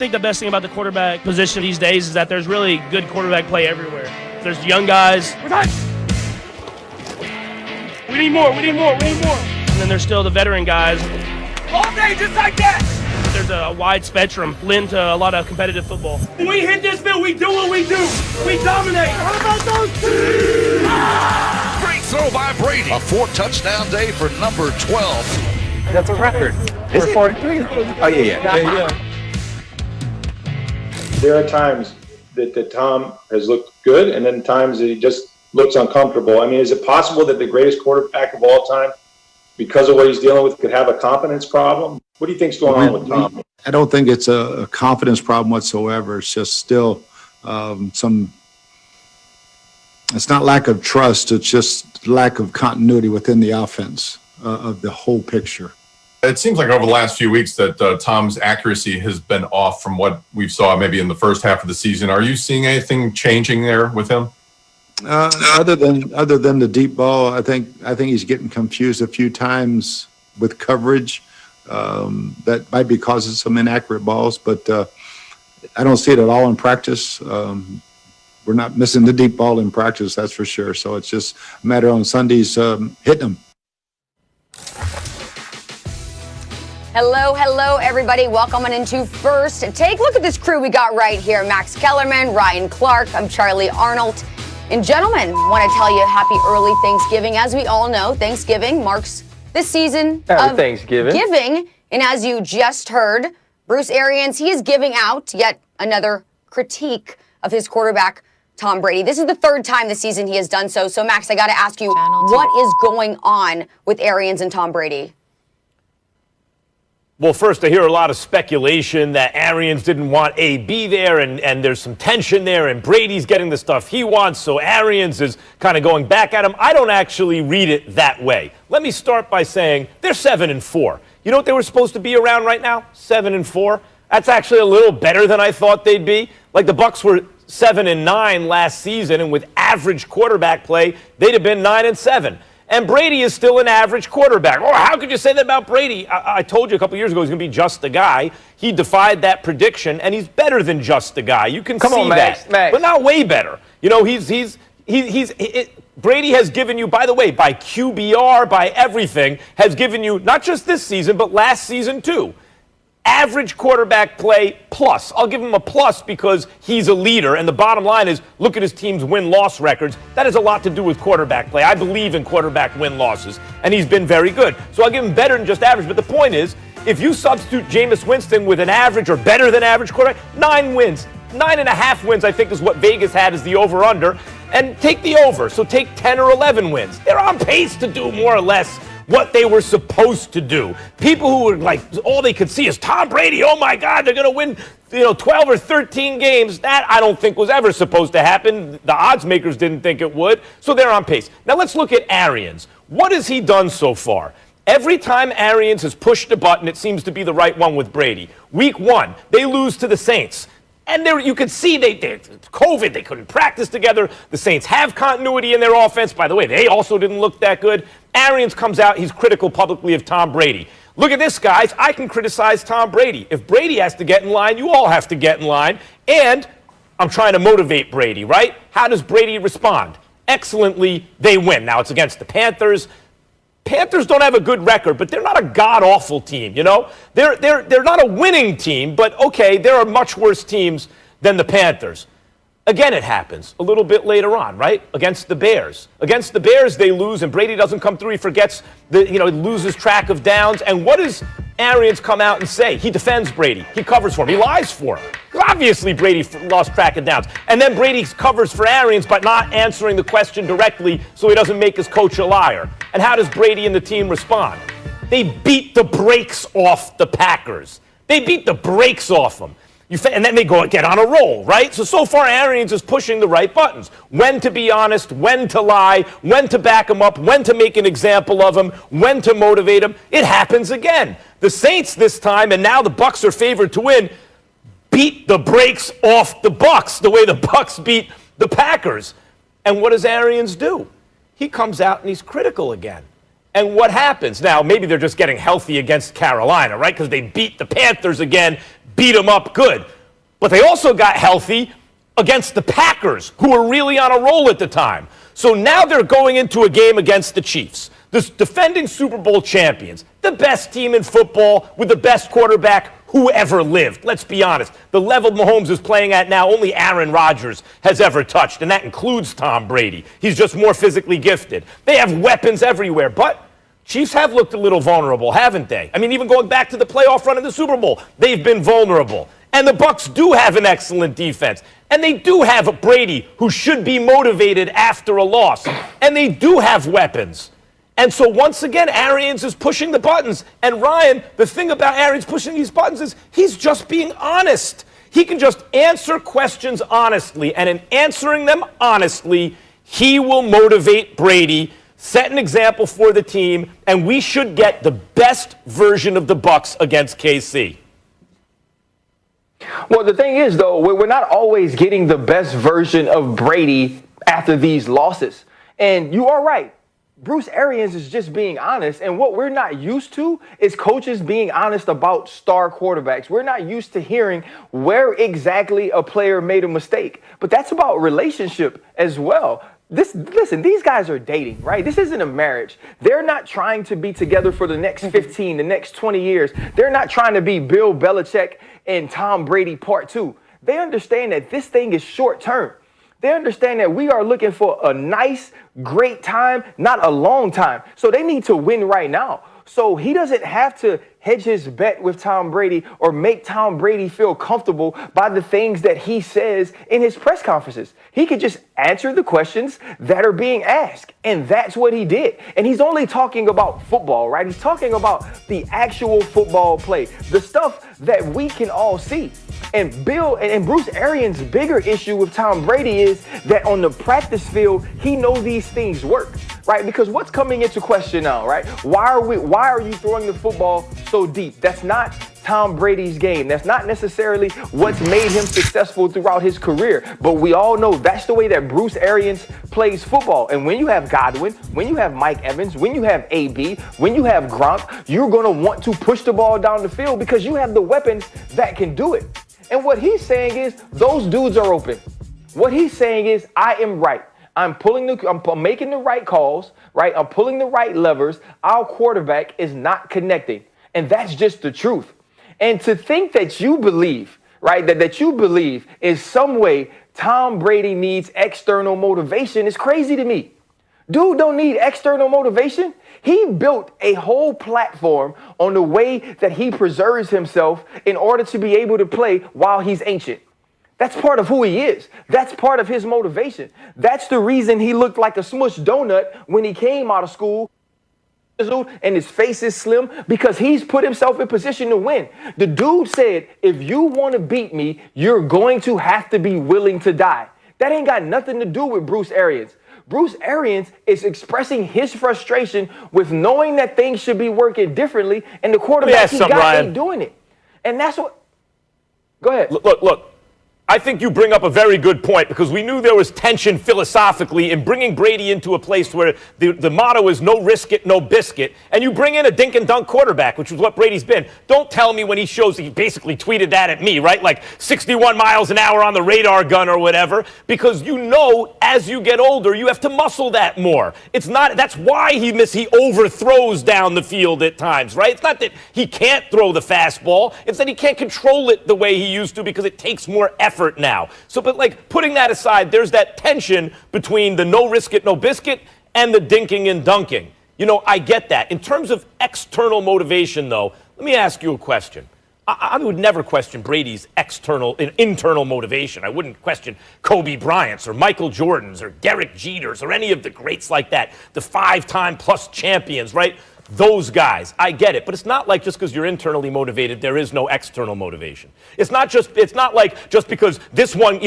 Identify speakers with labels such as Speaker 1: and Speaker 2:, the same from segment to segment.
Speaker 1: think the best thing about the quarterback position these days is that there's really good quarterback play everywhere. There's young guys. We need more. And then there's still the veteran guys.
Speaker 2: All day, just like that.
Speaker 1: There's a wide spectrum lend to a lot of competitive football.
Speaker 2: When we hit this field, we do what we do. We dominate. How about those teams?
Speaker 3: Great throw by Brady. A 4-touchdown day for number 12.
Speaker 4: That's a record. Is it 43? Oh, yeah.
Speaker 5: There are times that Tom has looked good, and then times that he just looks uncomfortable. I mean, is it possible that the greatest quarterback of all time, because of what he's dealing with, could have a confidence problem? What do you think's going on with Tom?
Speaker 6: I don't think it's a confidence problem whatsoever. It's just still it's not lack of trust. It's just lack of continuity within the offense of the whole picture.
Speaker 7: It seems like over the last few weeks that Tom's accuracy has been off from what we saw maybe in the first half of the season. Are you seeing anything changing there with him?
Speaker 6: Other than the deep ball, I think he's getting confused a few times with coverage. That might be causing some inaccurate balls, but I don't see it at all in practice. We're not missing the deep ball in practice, that's for sure. So it's just a matter on Sundays hitting them.
Speaker 8: Hello, everybody. Welcome on into First Take. Look at this crew we got right here. Max Kellerman, Ryan Clark, I'm Charlie Arnold. And gentlemen, want to tell you happy early Thanksgiving. As we all know, Thanksgiving marks the season of giving. And as you just heard, Bruce Arians, he is giving out yet another critique of his quarterback, Tom Brady. This is the third time this season he has done so. So, Max, I got to ask you, what is going on with Arians and Tom Brady?
Speaker 9: Well, first, I hear a lot of speculation that Arians didn't want AB there, and there's some tension there, and Brady's getting the stuff he wants, so Arians is kind of going back at him. I don't actually read it that way. Let me start by saying they're 7-4. You know what they were supposed to be around right now? 7-4. That's actually a little better than I thought they'd be. Like the Bucs were 7-9 last season, and with average quarterback play, they'd have been 9-7. And Brady is still an average quarterback. Oh, how could you say that about Brady? I told you a couple years ago he's going to be just a guy. He defied that prediction, and he's better than just a guy. You can see that, but not way better. You know, Brady has given you, by the way, by QBR, by everything, has given you not just this season, but last season too. Average quarterback play plus. I'll give him a plus because he's a leader, and the bottom line is look at his team's win-loss records. That has a lot to do with quarterback play. I believe in quarterback win-losses, and he's been very good. So I'll give him better than just average. But the point is, if you substitute Jameis Winston with an average or better than average quarterback, 9 wins. 9.5 wins, I think, is what Vegas had as the over-under. And take the over, so take 10 or 11 wins. They're on pace to do more or less what they were supposed to do. People who were like, all they could see is Tom Brady, oh my God, they're going to win 12 or 13 games. That I don't think was ever supposed to happen. The odds makers didn't think it would, so they're on pace. Now let's look at Arians. What has he done so far? Every time Arians has pushed a button, it seems to be the right one with Brady. Week 1, they lose to the Saints. And there, you could see COVID, they couldn't practice together. The Saints have continuity in their offense. By the way, they also didn't look that good. Arians comes out, he's critical publicly of Tom Brady. Look at this, guys. I can criticize Tom Brady. If Brady has to get in line, you all have to get in line. And I'm trying to motivate Brady, right? How does Brady respond? Excellently, they win. Now, it's against the Panthers. Panthers don't have a good record, but they're not a god-awful team, you know? They're not a winning team, but okay, there are much worse teams than the Panthers. Again, it happens a little bit later on, right? Against the Bears. Against the Bears, they lose, and Brady doesn't come through. He forgets, he loses track of downs. And what does Arians come out and say? He defends Brady. He covers for him. He lies for him. Obviously, Brady lost track of downs. And then Brady covers for Arians by not answering the question directly so he doesn't make his coach a liar. And how does Brady and the team respond? They beat the brakes off the Packers. They beat the brakes off them. And then they get on a roll, right? So far, Arians is pushing the right buttons. When to be honest, when to lie, when to back him up, when to make an example of him, when to motivate him. It happens again. The Saints this time, and now the Bucs are favored to win, beat the brakes off the Bucs the way the Bucs beat the Packers. And what does Arians do? He comes out and he's critical again. And what happens? Now, maybe they're just getting healthy against Carolina, right? Because they beat the Panthers again, beat them up good. But they also got healthy against the Packers, who were really on a roll at the time. So now they're going into a game against the Chiefs, the defending Super Bowl champions, the best team in football with the best quarterback who ever lived. Let's be honest. The level Mahomes is playing at now, only Aaron Rodgers has ever touched, and that includes Tom Brady. He's just more physically gifted. They have weapons everywhere, but Chiefs have looked a little vulnerable, haven't they? I mean, even going back to the playoff run in the Super Bowl, they've been vulnerable. And the Bucs do have an excellent defense. And they do have a Brady who should be motivated after a loss. And they do have weapons. And so once again, Arians is pushing the buttons. And Ryan, the thing about Arians pushing these buttons is he's just being honest. He can just answer questions honestly. And in answering them honestly, he will motivate Brady, set an example for the team, and we should get the best version of the Bucs against KC.
Speaker 10: Well, the thing is, though, we're not always getting the best version of Brady after these losses. And you are right. Bruce Arians is just being honest. And what we're not used to is coaches being honest about star quarterbacks. We're not used to hearing where exactly a player made a mistake. But that's about relationship as well. Listen, these guys are dating, right? This isn't a marriage. They're not trying to be together for the next 15, the next 20 years. They're not trying to be Bill Belichick and Tom Brady part 2. They understand that this thing is short term. They understand that we are looking for a nice, great time, not a long time. So they need to win right now. So he doesn't have to hedge his bet with Tom Brady or make Tom Brady feel comfortable by the things that he says in his press conferences. He could just answer the questions that are being asked. And that's what he did. And he's only talking about football, right? He's talking about the actual football play, the stuff that we can all see. And Bruce Arians' bigger issue with Tom Brady is that on the practice field, he knows these things work, right? Because what's coming into question now, right? Why are you throwing the football so deep? That's not Tom Brady's game. That's not necessarily what's made him successful throughout his career. But we all know that's the way that Bruce Arians plays football. And when you have Godwin, when you have Mike Evans, when you have AB, when you have Gronk, you're going to want to push the ball down the field because you have the weapons that can do it. And what he's saying is those dudes are open. What he's saying is I am right. I'm making the right calls, right? I'm pulling the right levers. Our quarterback is not connecting. And that's just the truth. And to think that you believe, right, that you believe in some way Tom Brady needs external motivation is crazy to me. Dude don't need external motivation. He built a whole platform on the way that he preserves himself in order to be able to play while he's ancient. That's part of who he is. That's part of his motivation. That's the reason he looked like a smushed donut when he came out of school and his face is slim, because he's put himself in position to win. The dude said, if you want to beat me, you're going to have to be willing to die. That ain't got nothing to do with Bruce Arians. Bruce Arians is expressing his frustration with knowing that things should be working differently, and the quarterback he got ain't doing it. And that's what... Go ahead.
Speaker 9: Look. I think you bring up a very good point, because we knew there was tension philosophically in bringing Brady into a place where the motto is no risk it, no biscuit, and you bring in a dink and dunk quarterback, which is what Brady's been. Don't tell me when he basically tweeted that at me, right? Like 61 miles an hour on the radar gun or whatever, because you know as you get older, you have to muscle that more. That's why he overthrows down the field at times, right? It's not that he can't throw the fastball, it's that he can't control it the way he used to because it takes more effort now. So, but like putting that aside, there's that tension between the no risk it, no biscuit and the dinking and dunking. You know, I get that. In terms of external motivation, though, let me ask you a question. I would never question Brady's internal motivation. I wouldn't question Kobe Bryant's or Michael Jordan's or Derek Jeter's or any of the greats like that, the 5-time plus champions, right? Those guys, I get it, but it's not like just because you're internally motivated, there is no external motivation. It's not like just because this one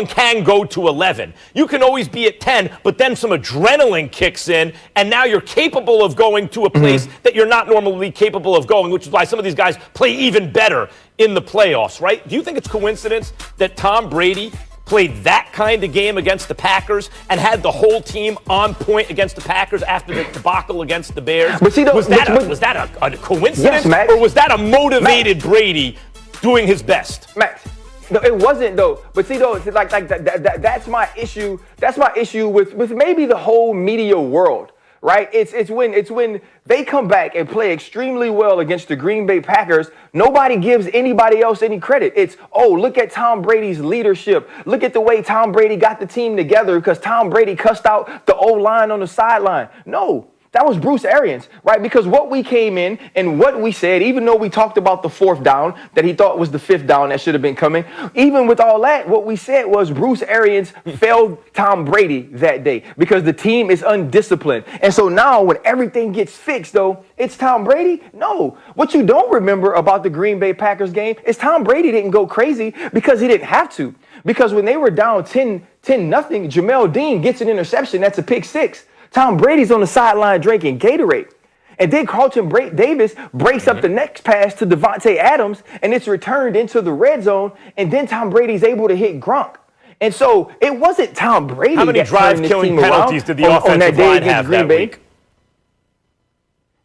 Speaker 9: can go to 11. You can always be at 10, but then some adrenaline kicks in, and now you're capable of going to a place that you're not normally capable of going, which is why some of these guys play even better in the playoffs, right? Do you think it's coincidence that Tom Brady played that kind of game against the Packers and had the whole team on point against the Packers after the debacle against the Bears?
Speaker 10: But see,
Speaker 9: was that a coincidence?
Speaker 10: Yes, Max.
Speaker 9: Or was that a motivated Brady doing his best?
Speaker 10: Max, No, it wasn't though. But see though, it's like that's my issue. That's my issue with maybe the whole media world, right? It's when they come back and play extremely well against the Green Bay Packers. Nobody gives anybody else any credit. It's, oh, look at Tom Brady's leadership. Look at the way Tom Brady got the team together because Tom Brady cussed out the O-line on the sideline. No. That was Bruce Arians, right? Because what we came in and what we said, even though we talked about the 4th down that he thought was the 5th down that should have been coming, even with all that, what we said was Bruce Arians failed Tom Brady that day because the team is undisciplined. And so now when everything gets fixed, though, it's Tom Brady? No. What you don't remember about the Green Bay Packers game is Tom Brady didn't go crazy because he didn't have to. Because when they were down 10-0, Jamel Dean gets an interception. That's a pick 6. Tom Brady's on the sideline drinking Gatorade. And then Carlton Davis breaks up the next pass to Devontae Adams, and it's returned into the red zone, and then Tom Brady's able to hit Gronk. And so it wasn't Tom Brady.
Speaker 9: How many drive-killing penalties did the offensive line have that week?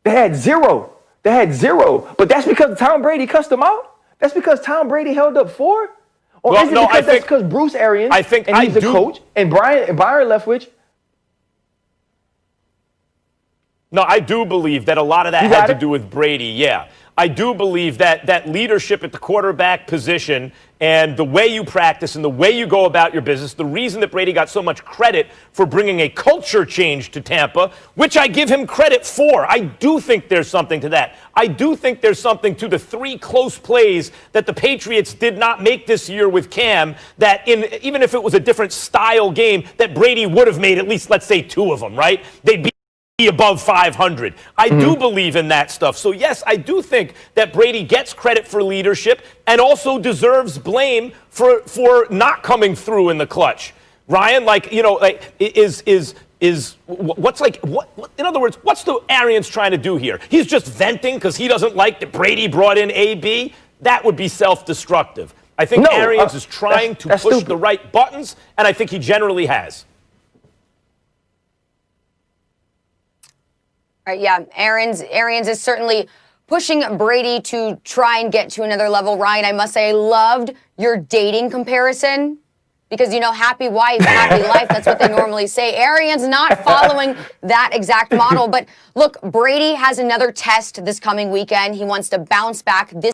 Speaker 10: They had 0. They had 0. But that's because Tom Brady cussed them out? That's because Tom Brady held up 4? Or is it because that's because Bruce Arians and he's the coach, and Byron Leftwich?
Speaker 9: No, I do believe that a lot of that had to do with Brady, yeah. I do believe that leadership at the quarterback position and the way you practice and the way you go about your business, the reason that Brady got so much credit for bringing a culture change to Tampa, which I give him credit for. I do think there's something to that. I do think there's something to the 3 close plays that the Patriots did not make this year with Cam, that even if it was a different style game, that Brady would have made at least, let's say, 2 of them, right? They'd be above 500. I do believe in that stuff. So yes, I do think that Brady gets credit for leadership and also deserves blame for not coming through in the clutch. Ryan, in other words, what's the Arians trying to do here? He's just venting because he doesn't like that Brady brought in AB. That would be self-destructive. I think Arians is trying to push the right buttons, and I think he generally has.
Speaker 8: Yeah, Arians is certainly pushing Brady to try and get to another level. Ryan, I must say I loved your dating comparison because, happy wife, happy life. That's what they normally say. Arians not following that exact model. But look, Brady has another test this coming weekend. He wants to bounce back this